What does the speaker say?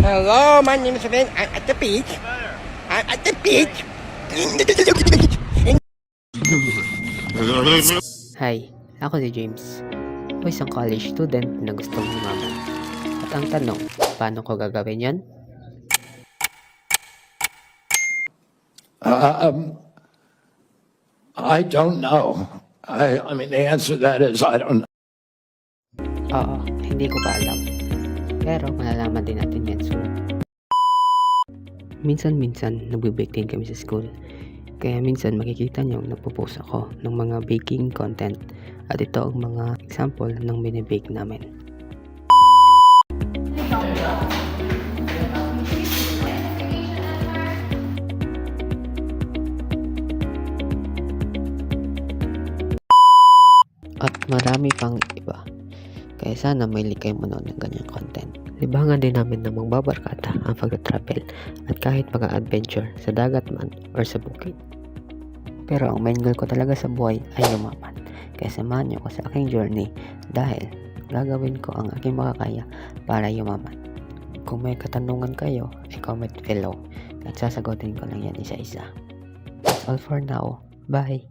Hello, my name is Ben. I'm at the beach. I'm at the beach. Hi, ako si James. Ako isang college student na gustong yumaman. At ang tanong, paano ko gagawin yon? I don't know. I mean, the answer to that is I don't know. Oo, hindi ko pa alam. Pero malalaman din natin yan soon. Minsan-minsan, nagbe-bake din kami sa school. Kaya minsan makikita nyo nagpo-post ako ng mga baking content. At ito ang mga example ng binibake namin. At marami pang iba. Kaya sana may likay mo noon ng ganyang content. Libangan din namin ng mga babarkada ang pag-travel at kahit mga adventure sa dagat man or sa bukid. Pero ang main goal ko talaga sa buhay ay yumaman. Kaya samahan niyo ko sa aking journey dahil gagawin ko ang aking makakaya para yumaman. Kung may katanungan kayo, i-comment below at sasagutin ko lang yan isa-isa. That's all for now. Bye!